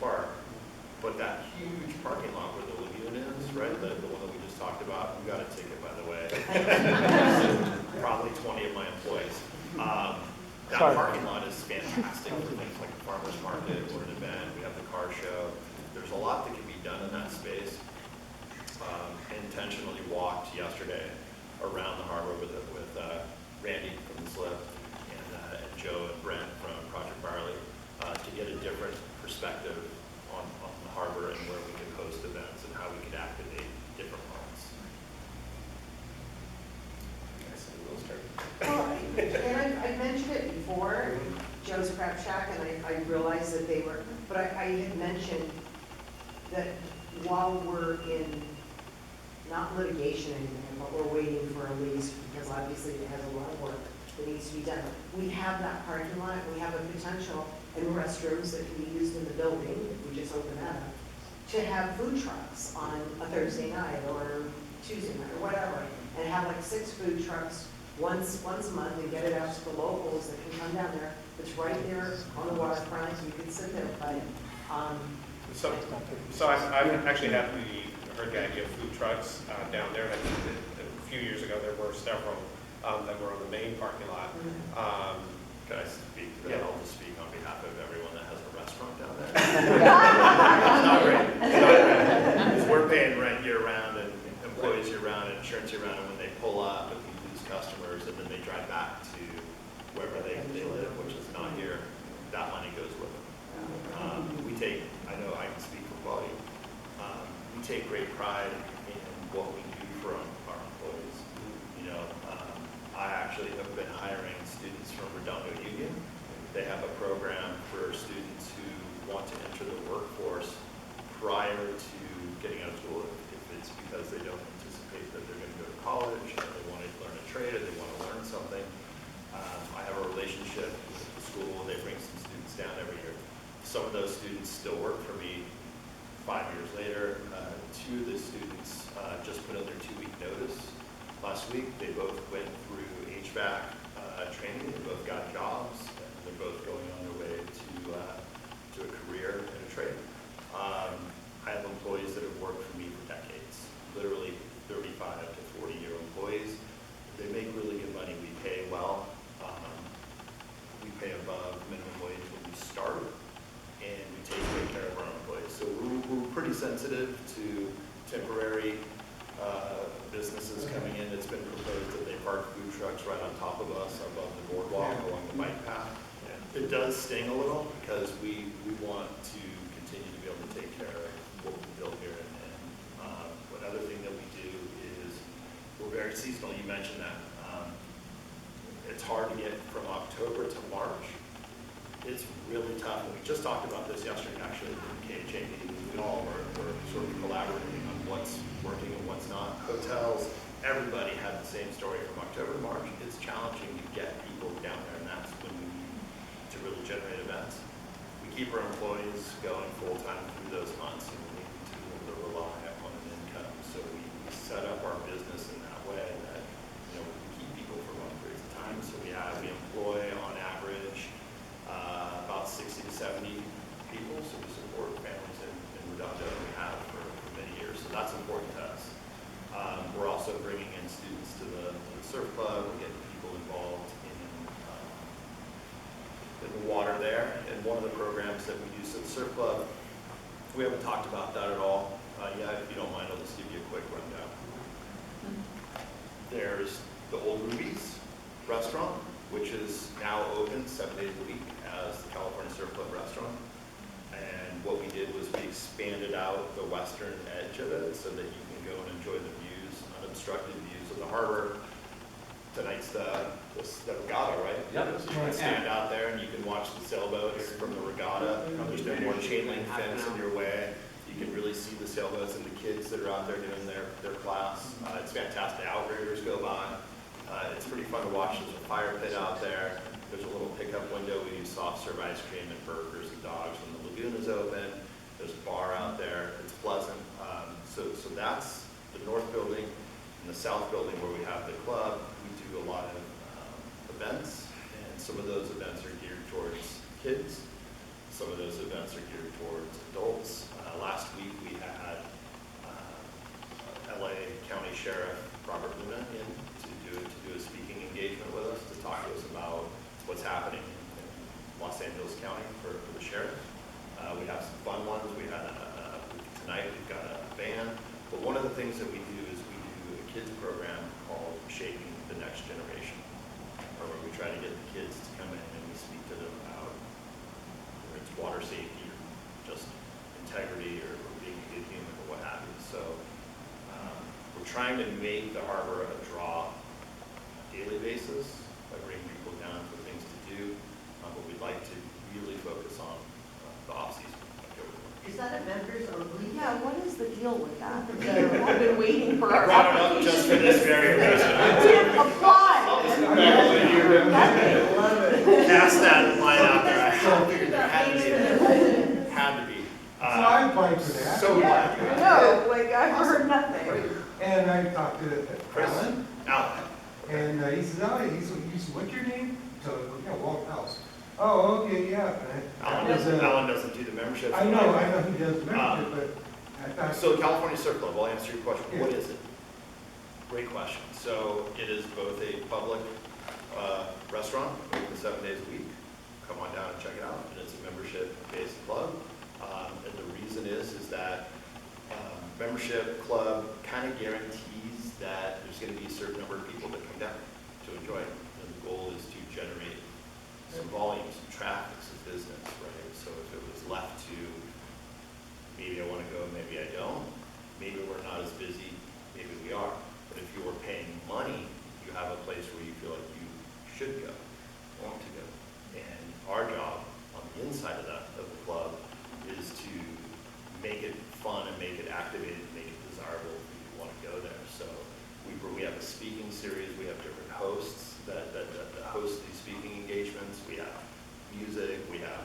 park. But that huge parking lot where the lagoon is, right, the one that we just talked about, we got a ticket, by the way. Probably 20 of my employees. That parking lot is fantastic for things like a farmer's market or an event. We have the car show. There's a lot that can be done in that space. Intentionally walked yesterday around the harbor with Randy from the Slip and Joe and Brent from Project Barley to get a different perspective on the harbor and where we could host events and how we could activate different parts. Well, and I mentioned it before, Joe's Crab Shack, and I realized that they were, but I had mentioned that while we're in, not litigation anymore, but we're waiting for a lease, because obviously it has a lot of work that needs to be done. We have that parking lot, we have a potential, and restrooms that can be used in the building, if we just open that up, to have food trucks on a Thursday night or Tuesday night or whatever, and have like 6 food trucks once a month and get it out to the locals that can come down there. It's right there on the waterfront, you can sit there, but So I've actually heard the idea of food trucks down there. A few years ago, there were several that were on the main parking lot. Can I speak? Yeah. I'll just speak on behalf of everyone that has a restaurant down there. It's not great. It's not great. Because we're paying rent year round and employees year round and insurance year round, and when they pull up, if we lose customers and then they drive back to wherever they live, which is not here, that money goes with them. I know I can speak for volume. We take great pride in what we do for our employees. You know, I actually have been hiring students from Redondo Union. They have a program for students who want to enter the workforce prior to getting out of school. If it's because they don't anticipate that they're going to go to college, or they want to learn a trade, or they want to learn something. I have a relationship with the school. They bring some students down every year. Some of those students still work for me 5 years later. 2 of the students just put in their 2-week notice last week. They both went through HVAC training. They both got jobs. And they're both going on their way to a career in a trade. I have employees that have worked for me for decades, literally 35 to 40-year employees. They make really good money. We pay well. We pay above minimum wage when we start, and we take great care of our employees. So we're pretty sensitive to temporary businesses coming in. It's been proposed that they park food trucks right on top of us above the boardwalk along the bike path. It does sting a little because we want to continue to be able to take care of what we built here. And another thing that we do is we're very seasonal. You mentioned that. It's hard to get from October to March. It's really tough. And we just talked about this yesterday, actually, in the KHA meeting. We all were sort of collaborating on what's working and what's not. Hotels, everybody had the same story from October to March. It's challenging to get people down there, and that's when we need to really generate events. We keep our employees going full-time through those months, and we need to be able to rely on an income. So we set up our business in that way that, you know, we can keep people for long periods of time. So we employ on average about 60 to 70 people. So we support families in Redondo, and we have for many years. So that's important to us. We're also bringing in students to the surf club. We're getting people involved in the water there. And one of the programs that we do, so the surf club, we haven't talked about that at all. Yeah, if you don't mind, I'll just give you a quick rundown. There's the Old Ruby's restaurant, which is now open 7 days a week as the CaliforniaSurfClub restaurant. And what we did was we expanded out the western edge of it so that you can go and enjoy the views, unobstructed views of the harbor. Tonight's the regatta, right? Yep. So you can stand out there and you can watch the sailboats from the regatta. There's no more chain link fence in your way. You can really see the sailboats and the kids that are out there doing their class. It's fantastic. Outriggers go by. It's pretty fun to watch. There's a fire pit out there. There's a little pickup window. We do soft serve ice cream and burgers and dogs when the lagoon is open. There's a bar out there. It's pleasant. So that's the north building. In the south building where we have the club, we do a lot of events, and some of those events are geared towards kids. Some of those events are geared towards adults. Sheriff Robert Luna in to do a speaking engagement with us, to talk to us about what's happening in Los Angeles County for the sheriff. We have some fun ones. Tonight we've got a band, but one of the things that we do is we do a kids program called Shaping the Next Generation, where we try to get the kids to come in and we speak to them about whether it's water safety or just integrity or being a good human or what have you. So we're trying to make the harbor a draw on a daily basis by bringing people down for things to do, but we'd like to really focus on the off-season. Is that a members only? Yeah, what is the deal with that? I've been waiting for I our brought it up just for this very reason. Apply! Cast that line out there. I figured there had to be. Had to be. So I applied for that. So glad you I did. know, like, I've heard nothing. And I talked to Chris, Alan, Alan. and he says, oh, he said, what's your name? So, yeah, Walt House. Oh, okay, yeah. Alan doesn't do the membership. I know he does membership, but I thought. So California Surf Club, I'll answer your question. Yeah. What is it? Great question. So it is both a public restaurant, open 7 days a week. Come on down and check it out. And it's a membership-based club. And the reason is that membership club kind of guarantees that there's going to be a certain number of people that come down to enjoy it. And the goal is to generate some volume, some traffic, some business, right? So if it was left to maybe I want to go, maybe I don't, maybe we're not as busy, maybe we are. But if you are paying money, you have a place where you feel like you should go, want to go. And our job on the inside of the club is to make it fun and make it activated, make it desirable for you to want to go there. So we have a speaking series, we have different hosts that host these speaking engagements. We have music, we have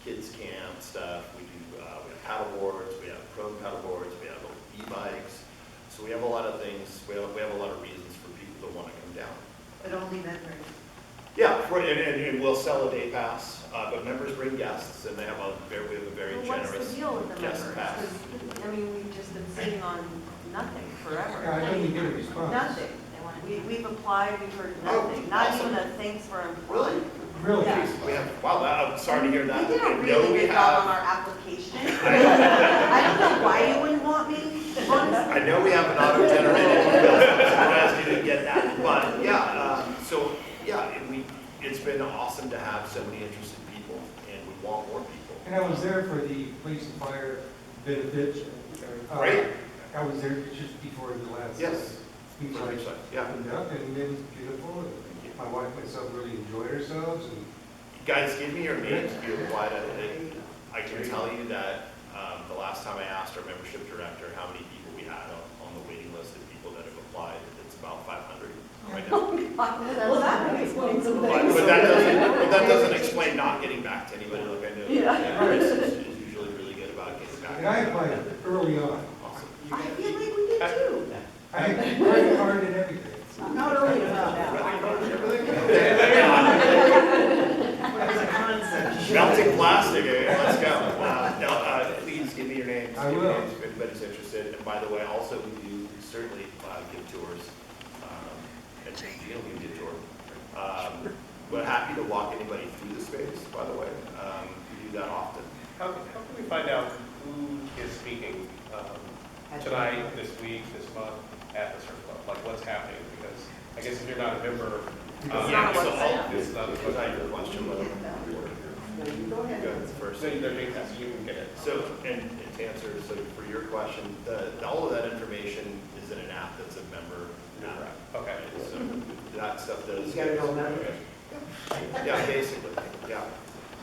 kids camp stuff, we have paddle boards, we have pro paddle boards, we have e-bikes. So we have a lot of things, we have a lot of reasons for people to want to come down. But only members. Yeah, and we'll sell a day pass, but members bring guests, and we have a very Well, generous what's the deal with the guest members? pass. 'Cause, I mean, we've just been sitting on nothing forever. Yeah, I didn't get a response. Nothing. We've applied, we've heard Oh, nothing, not awesome. even a thanks for applying. Really? Yeah. We have, wow, I'm sorry to hear We that. did a I know really we good job on have- our application. I don't know why you wouldn't want me, honestly. I know we have an auto-generated email, so I'm surprised you didn't get that, but it's been awesome to have so many interested people, and we want more people. And I was there for the police and fire benefits. Great. I was there just before the last. Yes. Speech Really I excited. Yeah. opened up, and it was beautiful, and my wife and myself really enjoyed ourselves, and Guys, give me your names, if you applied. I can tell you that the last time I asked our membership director how many people we had on the waiting list of people that have applied, it's about 500 right now. Well, that would explain some things. But that doesn't explain not getting back to anybody like I know. Yeah. Chris is usually really good about getting back. and I applied early on. Awesome. I feel like we did too. I had credit card and everything. Not early enough now. Melting plastic, let's go. Please give me your names. I Give me will. your names if anybody's interested. And by the way, also we certainly give tours. At Gino, we give tour. But happy to walk anybody through the space, by the way. We do that often. How can we find out who is speaking tonight, this week, this month at the surf club? Like what's happening? Because I guess if you're not a member, Yeah, so it's not was that your question? Go ahead. Go first. So either you can get it. So, and to answer, so for your question, all of that information is in an app that's a member app. Okay. Right? So that stuff does. You gotta know that. Yeah, basically, yeah.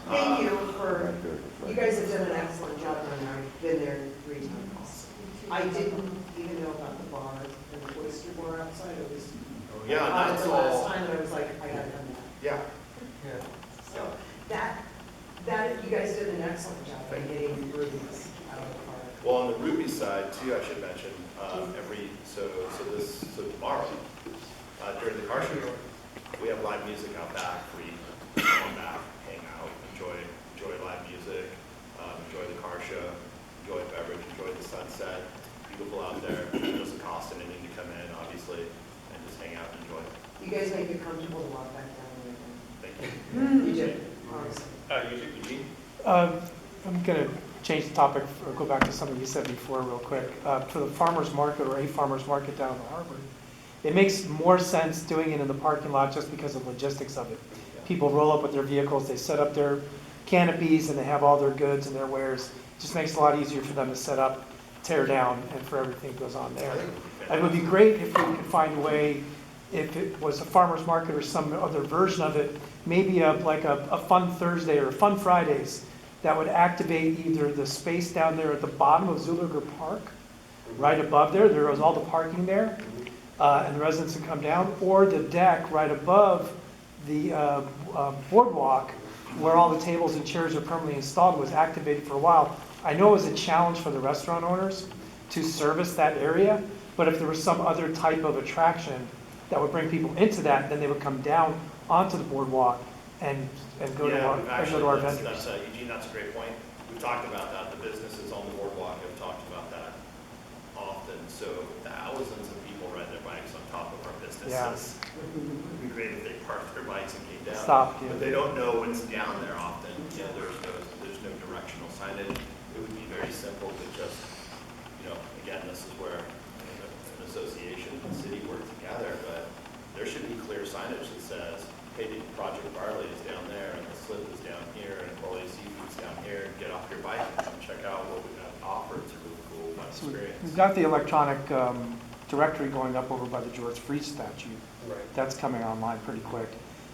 Thank you you guys have done an excellent job down there. I've been there 3 times. I didn't even know about the bar and the oyster bar outside. It was Yeah, on it that's the last all, time, and I was like, I gotta come back. yeah. Yeah. So that, you guys did an excellent job of getting rubies out of the park. Well, on the Ruby side too, I should mention, so tomorrow, during the car show, we have live music out back for you to come back, hang out, enjoy live music, enjoy the car show, enjoy a beverage, enjoy the sunset. beautiful out there. It doesn't cost anything to come in, obviously, and just hang out and enjoy. You guys make it comfortable to walk back down there. Thank you. You did, honestly. Eugene? I'm going to change the topic or go back to something you said before real quick. For the farmer's market or a farmer's market down in the harbor, it makes more sense doing it in the parking lot just because of logistics of it. People roll up with their vehicles, they set up their canopies and they have all their goods and their wares. It just makes it a lot easier for them to set up, tear down, and for everything that goes on there. It would be great if we could find a way, if it was a farmer's market or some other version of it, maybe like a fun Thursday or fun Fridays that would activate either the space down there at the bottom of Czulinger Park, right above there was all the parking there, and the residents would come down, or the deck right above the boardwalk where all the tables and chairs are permanently installed was activated for a while. I know it was a challenge for the restaurant owners to service that area, but if there was some other type of attraction that would bring people into that, then they would come down onto the boardwalk and go to our vendors. Eugene, that's a great point. We've talked about that. The businesses on the boardwalk have talked about that often. So thousands of people ride their bikes on top of our businesses. Yeah. It would be great if they parked their bikes and came down. Stop, yeah. But they don't know what's down there often. You know, there's no directional signage. It would be very simple to just, again, this is where an association and the city work together, but there should be clear signage that says, hey, Project Barley is down there, and the Slip is down here, and Quality Seafood's down here. Get off your bike and come check out what we have to offer. It's a really cool fun So experience. we've got the electronic directory going up over by the George Freeze statue. Right. That's coming online pretty quick.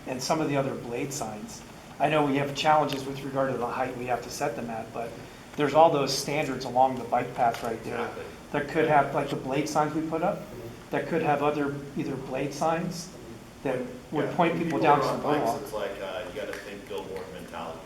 And some of the other blade signs. I know we have challenges with regard to the height we have to set them at, but there's all those standards along the bike path right there. Exactly. That could have, like the blade signs we put up, that could have other, either blade signs that would Yeah, point when people down to are the on bikes, boardwalk. it's like, you gotta think billboard mentality.